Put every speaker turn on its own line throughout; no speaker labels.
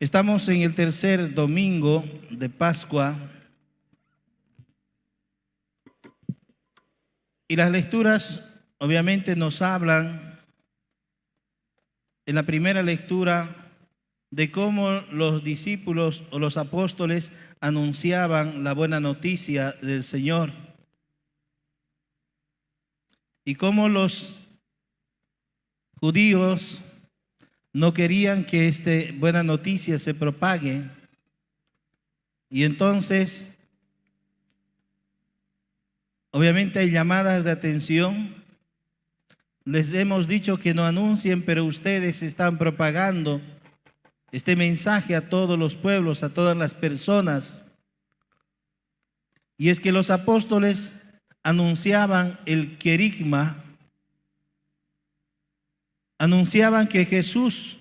Estamos en el tercer domingo de Pascua y las lecturas obviamente nos hablan en la primera lectura de cómo los discípulos o los apóstoles anunciaban la buena noticia del Señor y cómo los judíos no querían que esta buena noticia se propague. Y entonces, obviamente hay llamadas de atención. Les hemos dicho que no anuncien, pero ustedes están propagando este mensaje a todos los pueblos, a todas las personas. Y es que los apóstoles anunciaban el querigma, anunciaban que Jesús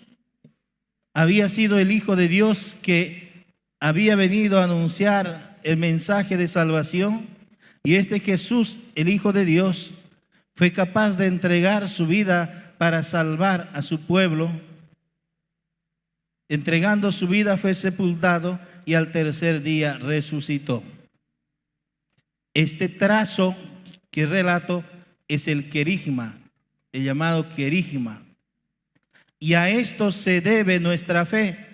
había sido el Hijo de Dios, que había venido a anunciar el mensaje de salvación. Y este Jesús, el Hijo de Dios, fue capaz de entregar su vida para salvar a su pueblo. Entregando su vida fue sepultado y al tercer día resucitó. Este trazo que relato es el querigma, el llamado querigma. Y a esto se debe nuestra fe.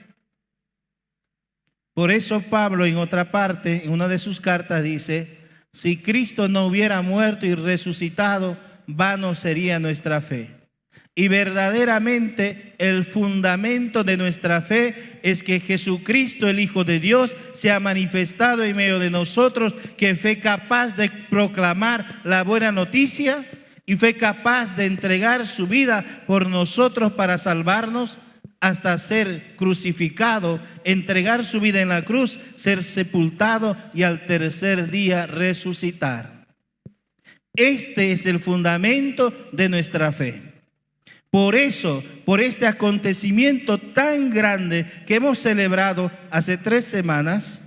Por eso Pablo en otra parte, en una de sus cartas dice: si Cristo no hubiera muerto y resucitado, vano sería nuestra fe. Y verdaderamente el fundamento de nuestra fe es que Jesucristo, el Hijo de Dios, se ha manifestado en medio de nosotros, que fue capaz de proclamar la buena noticia y fue capaz de entregar su vida por nosotros para salvarnos, hasta ser crucificado, entregar su vida en la cruz, ser sepultado y al tercer día resucitar. Este es el fundamento de nuestra fe. Por eso, por este acontecimiento tan grande que hemos celebrado hace 3 semanas,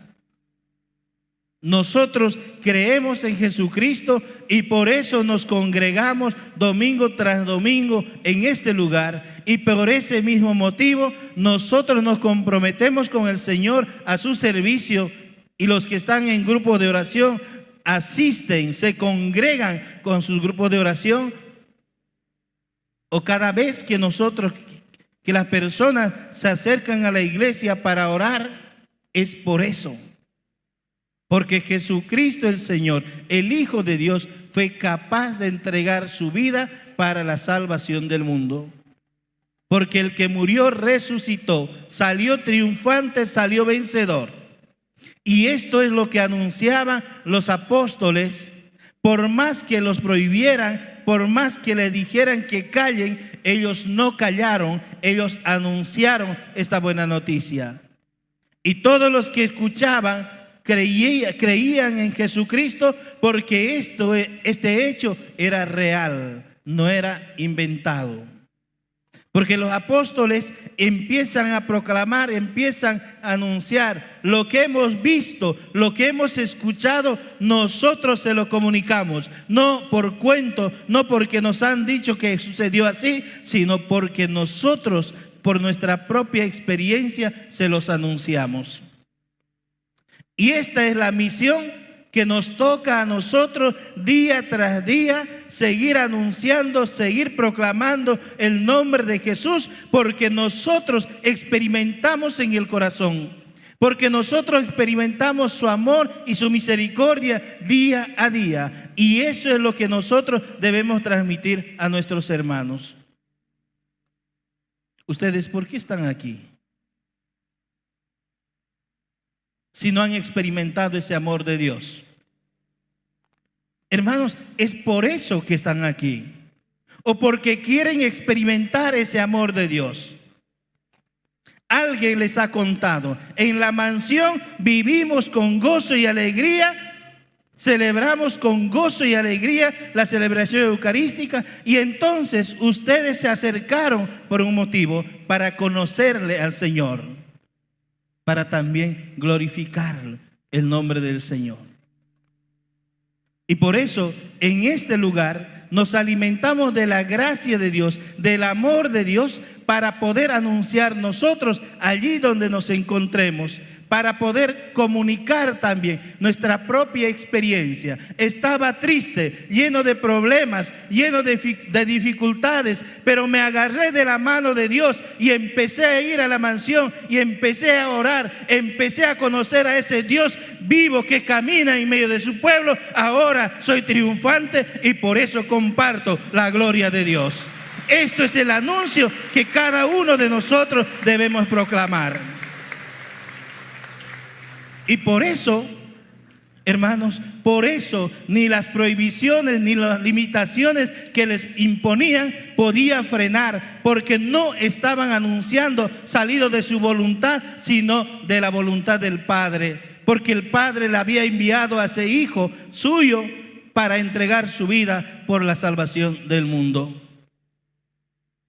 nosotros creemos en Jesucristo y por eso nos congregamos domingo tras domingo en este lugar. Y por ese mismo motivo nosotros nos comprometemos con el Señor a su servicio, y los que están en grupo de oración asisten, se congregan con sus grupos de oración. O cada vez que que las personas se acercan a la iglesia para orar, es por eso. Porque Jesucristo el Señor, el Hijo de Dios, fue capaz de entregar su vida para la salvación del mundo. Porque el que murió resucitó, salió triunfante, salió vencedor. Y esto es lo que anunciaban los apóstoles. Por más que los prohibieran, por más que le dijeran que callen, ellos no callaron, ellos anunciaron esta buena noticia. Y todos los que escuchaban creían en Jesucristo, porque este hecho era real, no era inventado. Porque los apóstoles empiezan a proclamar, empiezan a anunciar lo que hemos visto, lo que hemos escuchado, nosotros se lo comunicamos. No por cuento, no porque nos han dicho que sucedió así, sino porque nosotros, por nuestra propia experiencia, se los anunciamos. Y esta es la misión que nos toca a nosotros día tras día, seguir anunciando, seguir proclamando el nombre de Jesús, porque nosotros experimentamos en el corazón, porque nosotros experimentamos su amor y su misericordia día a día. Y eso es lo que nosotros debemos transmitir a nuestros hermanos. ¿Ustedes por qué están aquí? Si no han experimentado ese amor de Dios. Hermanos, es por eso que están aquí, o porque quieren experimentar ese amor de Dios. Alguien les ha contado: en la mansión vivimos con gozo y alegría, celebramos con gozo y alegría la celebración eucarística, y entonces ustedes se acercaron por un motivo: para conocerle al Señor, para también glorificar el nombre del Señor. Y por eso en este lugar nos alimentamos de la gracia de Dios, del amor de Dios, para poder anunciar nosotros allí donde nos encontremos, para poder comunicar también nuestra propia experiencia. Estaba triste, lleno de problemas, lleno de dificultades, pero me agarré de la mano de Dios y empecé a ir a la mansión y empecé a orar, empecé a conocer a ese Dios vivo que camina en medio de su pueblo. Ahora soy triunfante y por eso comparto la gloria de Dios. Esto es el anuncio que cada uno de nosotros debemos proclamar. Y por eso, hermanos, por eso ni las prohibiciones ni las limitaciones que les imponían podían frenar, porque no estaban anunciando salido de su voluntad, sino de la voluntad del Padre, porque el Padre le había enviado a ese Hijo suyo para entregar su vida por la salvación del mundo.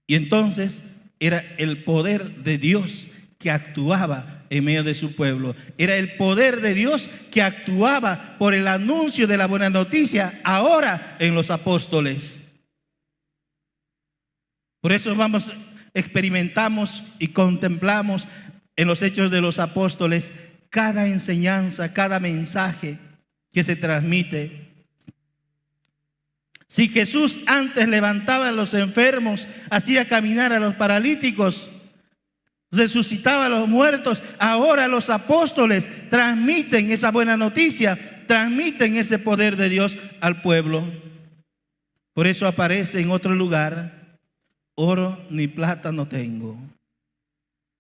Y entonces era el poder de Dios que actuaba en medio de su pueblo. Era el poder de Dios que actuaba por el anuncio de la buena noticia ahora en los apóstoles. Por eso experimentamos y contemplamos en los Hechos de los Apóstoles cada enseñanza, cada mensaje que se transmite. Si Jesús antes levantaba a los enfermos, hacía caminar a los paralíticos, resucitaba a los muertos, ahora los apóstoles transmiten esa buena noticia, transmiten ese poder de Dios al pueblo. Por eso aparece en otro lugar: oro ni plata no tengo,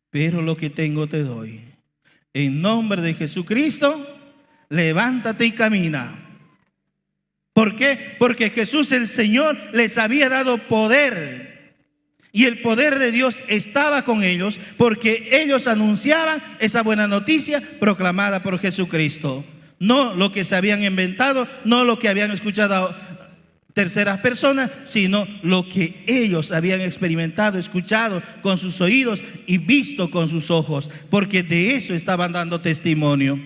pero lo que tengo te doy. En nombre de Jesucristo, levántate y camina. ¿Por qué? Porque Jesús el Señor les había dado poder. Y el poder de Dios estaba con ellos, porque ellos anunciaban esa buena noticia proclamada por Jesucristo. No lo que se habían inventado, no lo que habían escuchado terceras personas, sino lo que ellos habían experimentado, escuchado con sus oídos y visto con sus ojos, porque de eso estaban dando testimonio.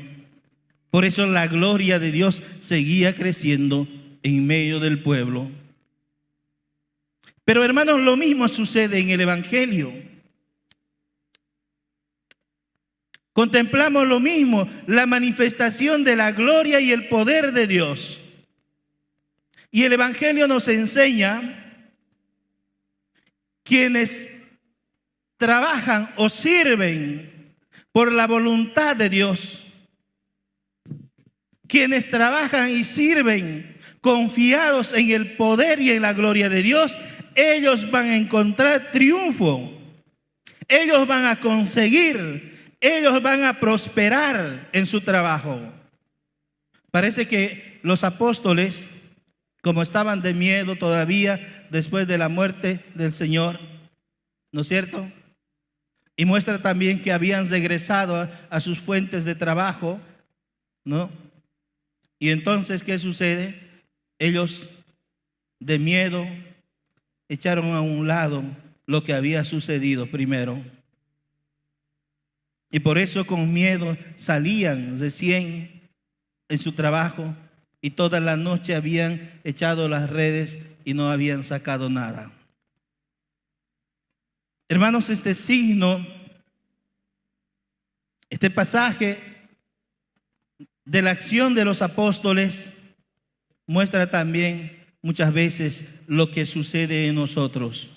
Por eso la gloria de Dios seguía creciendo en medio del pueblo. Pero hermanos, lo mismo sucede en el Evangelio. Contemplamos lo mismo, la manifestación de la gloria y el poder de Dios. Y el Evangelio nos enseña: quienes trabajan o sirven por la voluntad de Dios, quienes trabajan y sirven confiados en el poder y en la gloria de Dios, ellos van a encontrar triunfo, ellos van a conseguir, ellos van a prosperar en su trabajo. Parece que los apóstoles, como estaban de miedo todavía después de la muerte del Señor, ¿no es cierto? Y muestra también que habían regresado a sus fuentes de trabajo, ¿no? Y entonces, ¿qué sucede? Ellos, de miedo, echaron a un lado lo que había sucedido primero. Y por eso con miedo salían recién en su trabajo y toda la noche habían echado las redes y no habían sacado nada. Hermanos, este signo, este pasaje de la acción de los apóstoles muestra también muchas veces lo que sucede en nosotros.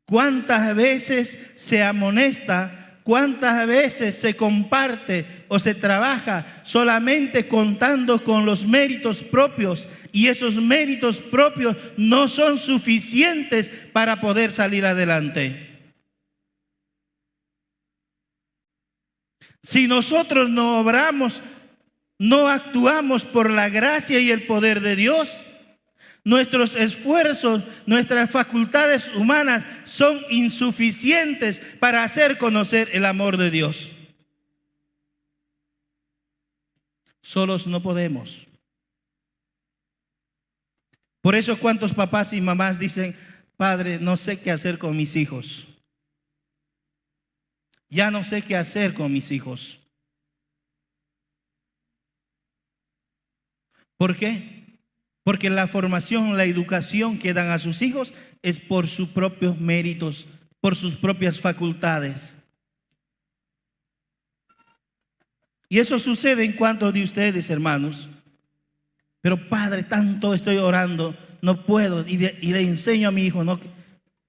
¿Cuántas veces se amonesta? ¿Cuántas veces se comparte o se trabaja solamente contando con los méritos propios? Y esos méritos propios no son suficientes para poder salir adelante. Si nosotros no obramos, no actuamos por la gracia y el poder de Dios, nuestros esfuerzos, nuestras facultades humanas son insuficientes para hacer conocer el amor de Dios. Solos no podemos. Por eso, ¿cuántos papás y mamás dicen: Padre, no sé qué hacer con mis hijos? Ya no sé qué hacer con mis hijos. ¿Por qué? Porque la formación, la educación que dan a sus hijos es por sus propios méritos, por sus propias facultades. Y eso sucede en cuanto de ustedes, hermanos. Pero Padre, tanto estoy orando, no puedo, y le enseño a mi hijo, no.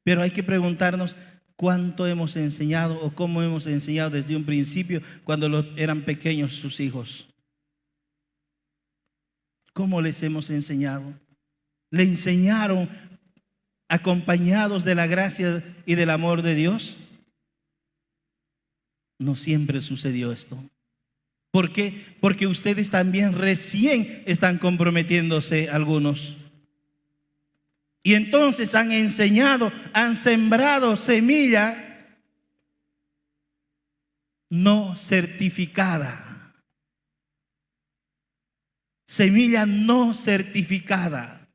Pero hay que preguntarnos cuánto hemos enseñado o cómo hemos enseñado desde un principio cuando eran pequeños sus hijos. ¿Cómo les hemos enseñado? ¿Le enseñaron acompañados de la gracia y del amor de Dios? No siempre sucedió esto. ¿Por qué? Porque ustedes también recién están comprometiéndose algunos. Y entonces han enseñado, han sembrado semilla no certificada. Semilla no certificada.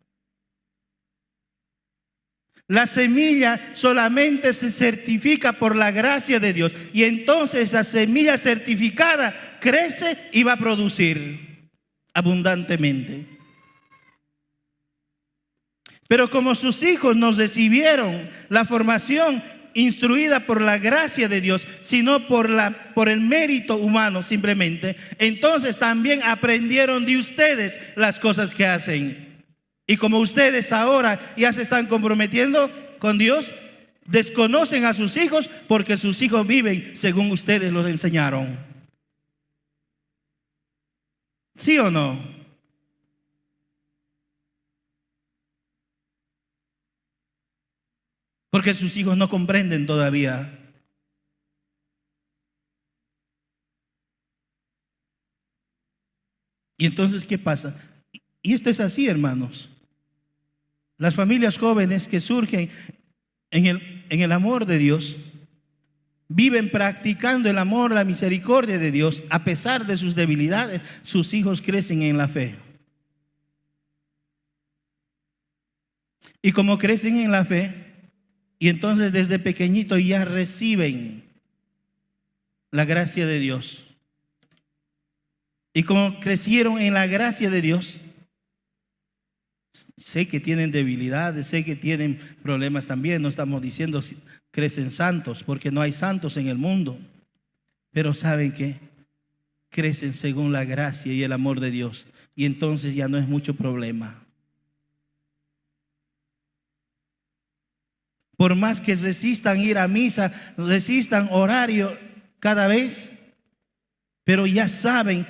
La semilla solamente se certifica por la gracia de Dios. Y entonces esa semilla certificada crece y va a producir abundantemente. Pero como sus hijos no recibieron la formación instruida por la gracia de Dios, sino por el mérito humano simplemente, entonces también aprendieron de ustedes las cosas que hacen. Y como ustedes ahora ya se están comprometiendo con Dios, desconocen a sus hijos porque sus hijos viven según ustedes los enseñaron. ¿Sí o no? Porque sus hijos no comprenden todavía. Y entonces, ¿qué pasa? Y esto es así, hermanos. Las familias jóvenes que surgen en el amor de Dios, viven practicando el amor, la misericordia de Dios, a pesar de sus debilidades, sus hijos crecen en la fe. Y como crecen en la fe, y entonces desde pequeñito ya reciben la gracia de Dios. Y como crecieron en la gracia de Dios, sé que tienen debilidades, sé que tienen problemas también. No estamos diciendo crecen santos, porque no hay santos en el mundo. Pero ¿saben qué? Crecen según la gracia y el amor de Dios. Y entonces ya no es mucho problema. Por más que resistan ir a misa, resistan horario cada vez, pero ya saben,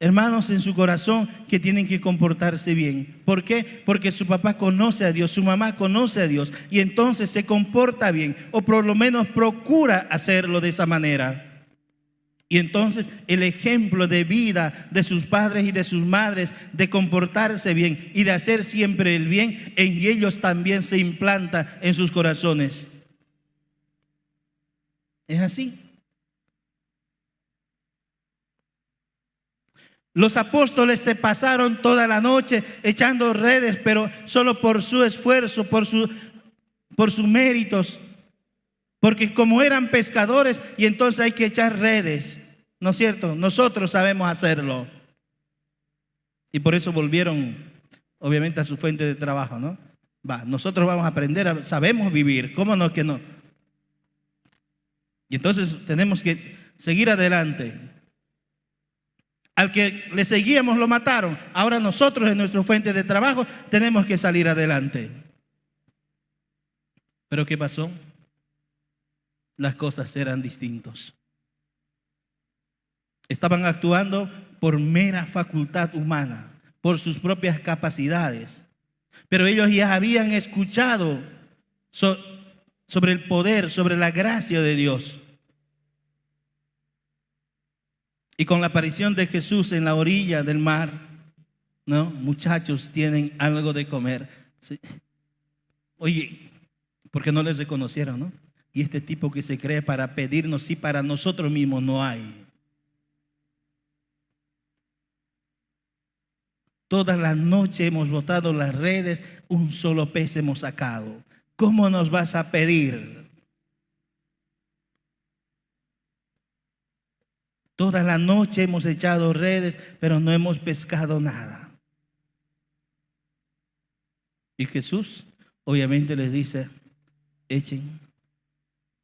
hermanos, en su corazón que tienen que comportarse bien. ¿Por qué? Porque su papá conoce a Dios, su mamá conoce a Dios, y entonces se comporta bien, o por lo menos procura hacerlo de esa manera. Y entonces el ejemplo de vida de sus padres y de sus madres, de comportarse bien y de hacer siempre el bien, en ellos también se implanta en sus corazones. Es así. Los apóstoles se pasaron toda la noche echando redes, pero solo por su esfuerzo, por sus méritos. Porque como eran pescadores, y entonces hay que echar redes, ¿no es cierto? Nosotros sabemos hacerlo. Y por eso volvieron, obviamente, a su fuente de trabajo, ¿no? Nosotros vamos a aprender, sabemos vivir, ¿cómo no que no? Y entonces tenemos que seguir adelante. Al que le seguíamos lo mataron. Ahora nosotros en nuestra fuente de trabajo tenemos que salir adelante. ¿Pero qué pasó? Las cosas eran distintas. Estaban actuando por mera facultad humana, por sus propias capacidades. Pero ellos ya habían escuchado sobre el poder, sobre la gracia de Dios. Y con la aparición de Jesús en la orilla del mar, ¿no? Muchachos, tienen algo de comer. Sí. Oye, porque no les reconocieron, ¿no? Y este tipo que se cree para pedirnos, sí, para nosotros mismos no hay. Toda la noche hemos botado las redes, un solo pez hemos sacado. ¿Cómo nos vas a pedir? Toda la noche hemos echado redes, pero no hemos pescado nada. Y Jesús obviamente les dice, echen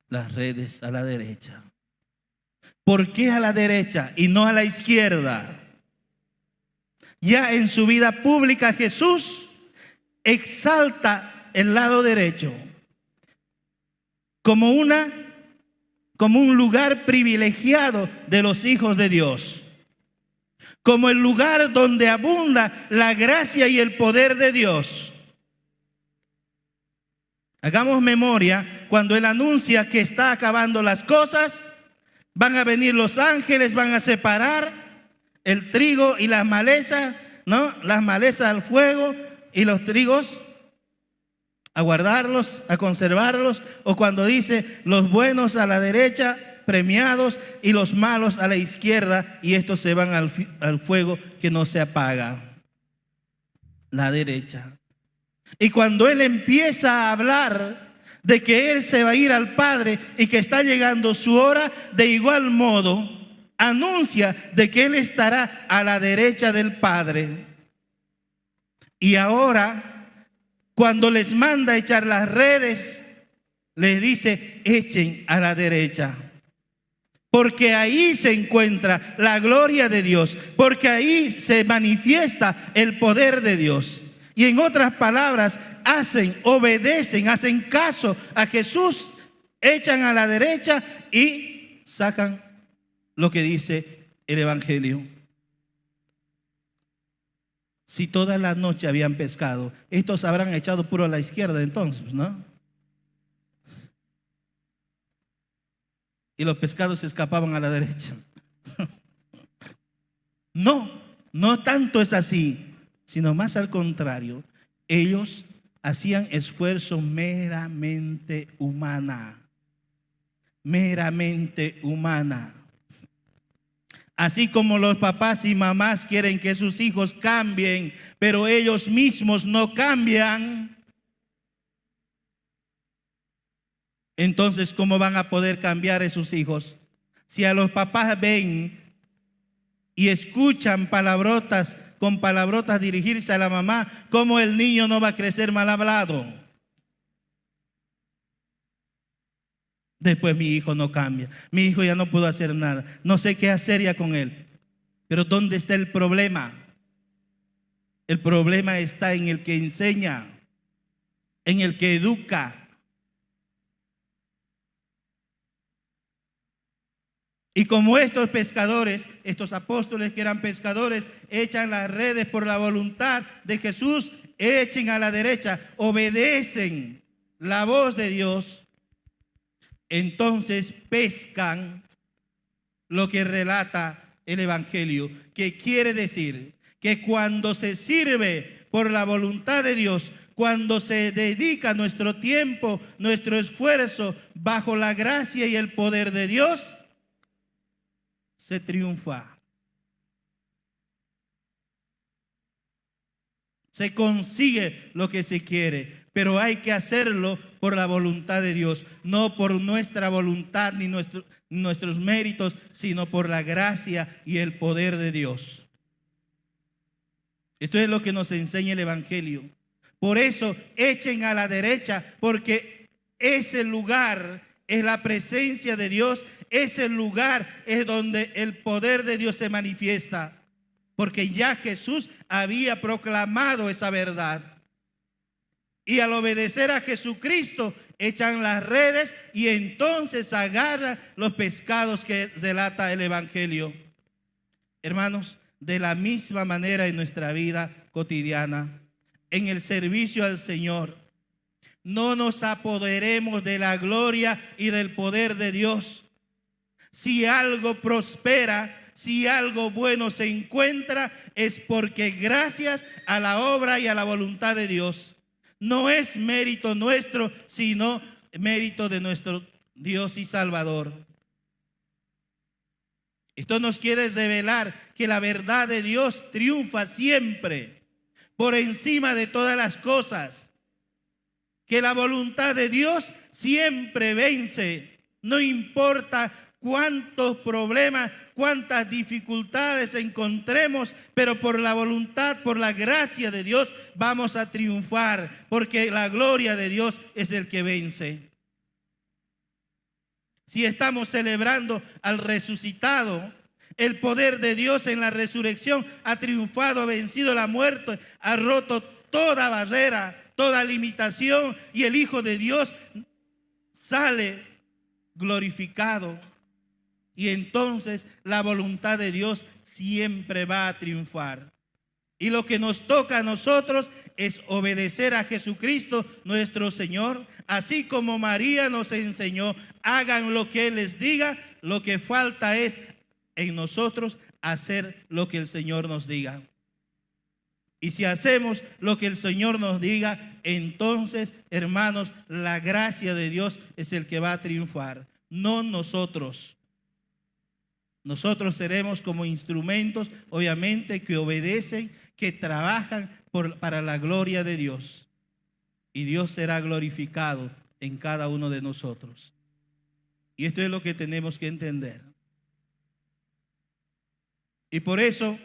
las redes a la derecha. ¿Por qué a la derecha y no a la izquierda? Ya en su vida pública Jesús exalta el lado derecho como un lugar privilegiado de los hijos de Dios, como el lugar donde abunda la gracia y el poder de Dios. Hagamos memoria cuando Él anuncia que está acabando las cosas, van a venir los ángeles, van a separar el trigo y las malezas, ¿no? Las malezas al fuego y los trigos a guardarlos, a conservarlos, o cuando dice los buenos a la derecha, premiados, y los malos a la izquierda, y estos se van al fuego que no se apaga. La derecha. Y cuando Él empieza a hablar de que Él se va a ir al Padre y que está llegando su hora, de igual modo anuncia de que Él estará a la derecha del Padre. Y ahora, cuando les manda echar las redes, les dice, echen a la derecha. Porque ahí se encuentra la gloria de Dios, porque ahí se manifiesta el poder de Dios. Y en otras palabras, obedecen, hacen caso a Jesús, echan a la derecha y sacan lo que dice el Evangelio. Si toda la noche habían pescado, estos habrán echado puro a la izquierda entonces, ¿no? Y los pescados se escapaban a la derecha. No tanto es así, sino más al contrario. Ellos hacían esfuerzo meramente humana. Así como los papás y mamás quieren que sus hijos cambien, pero ellos mismos no cambian. Entonces, ¿cómo van a poder cambiar a sus hijos? Si a los papás ven y escuchan con palabrotas dirigirse a la mamá, ¿cómo el niño no va a crecer mal hablado? Después mi hijo no cambia, mi hijo ya no puedo hacer nada, no sé qué hacer ya con él. Pero ¿dónde está el problema? El problema está en el que enseña, en el que educa. Y como estos pescadores, estos apóstoles que eran pescadores, echan las redes por la voluntad de Jesús, echen a la derecha, obedecen la voz de Dios, entonces pescan lo que relata el Evangelio, que quiere decir que cuando se sirve por la voluntad de Dios, cuando se dedica nuestro tiempo, nuestro esfuerzo bajo la gracia y el poder de Dios, se triunfa. Se consigue lo que se quiere, pero hay que hacerlo por la voluntad de Dios, no por nuestra voluntad ni nuestros méritos, sino por la gracia y el poder de Dios. Esto es lo que nos enseña el Evangelio. Por eso echen a la derecha, porque ese lugar es la presencia de Dios, ese lugar es donde el poder de Dios se manifiesta, porque ya Jesús había proclamado esa verdad. Y al obedecer a Jesucristo, echan las redes y entonces agarran los pescados que relata el Evangelio. Hermanos, de la misma manera en nuestra vida cotidiana, en el servicio al Señor, no nos apoderemos de la gloria y del poder de Dios. Si algo prospera, si algo bueno se encuentra, es porque gracias a la obra y a la voluntad de Dios. No es mérito nuestro, sino mérito de nuestro Dios y Salvador. Esto nos quiere revelar que la verdad de Dios triunfa siempre, por encima de todas las cosas. Que la voluntad de Dios siempre vence, no importa cuántos problemas, cuántas dificultades encontremos, pero por la voluntad, por la gracia de Dios, vamos a triunfar, porque la gloria de Dios es el que vence. Si estamos celebrando al resucitado, el poder de Dios en la resurrección ha triunfado, ha vencido la muerte, ha roto toda barrera, toda limitación, y el Hijo de Dios sale glorificado. Y entonces la voluntad de Dios siempre va a triunfar. Y lo que nos toca a nosotros es obedecer a Jesucristo nuestro Señor, así como María nos enseñó: hagan lo que Él les diga. Lo que falta es en nosotros hacer lo que el Señor nos diga. Y si hacemos lo que el Señor nos diga, entonces, hermanos, la gracia de Dios es el que va a triunfar, no nosotros. Nosotros seremos como instrumentos, obviamente, que obedecen, que trabajan para la gloria de Dios. Y Dios será glorificado en cada uno de nosotros. Y esto es lo que tenemos que entender. Y por eso,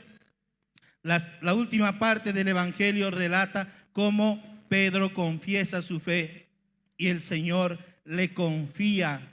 la última parte del Evangelio relata cómo Pedro confiesa su fe y el Señor le confía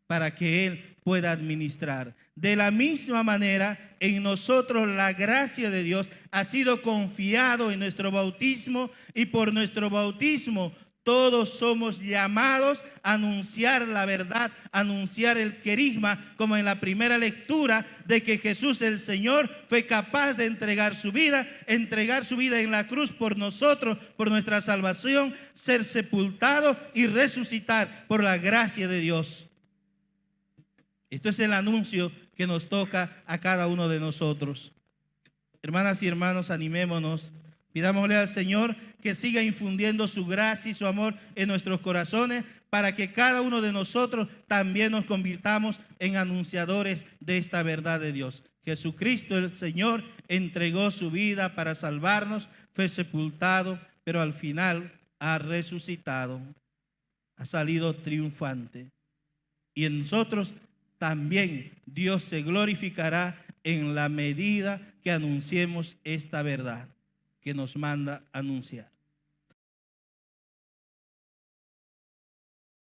para que él pueda administrar. De la misma manera, en nosotros la gracia de Dios ha sido confiado en nuestro bautismo, y por nuestro bautismo todos somos llamados a anunciar la verdad, a anunciar el querigma, como en la primera lectura, de que Jesús el Señor fue capaz de entregar su vida en la cruz por nosotros, por nuestra salvación, ser sepultado y resucitar por la gracia de Dios. Esto es el anuncio que nos toca a cada uno de nosotros. Hermanas y hermanos, animémonos. Pidámosle al Señor que siga infundiendo su gracia y su amor en nuestros corazones, para que cada uno de nosotros también nos convirtamos en anunciadores de esta verdad de Dios. Jesucristo el Señor entregó su vida para salvarnos, fue sepultado, pero al final ha resucitado, ha salido triunfante. Y en nosotros también Dios se glorificará en la medida que anunciemos esta verdad que nos manda anunciar.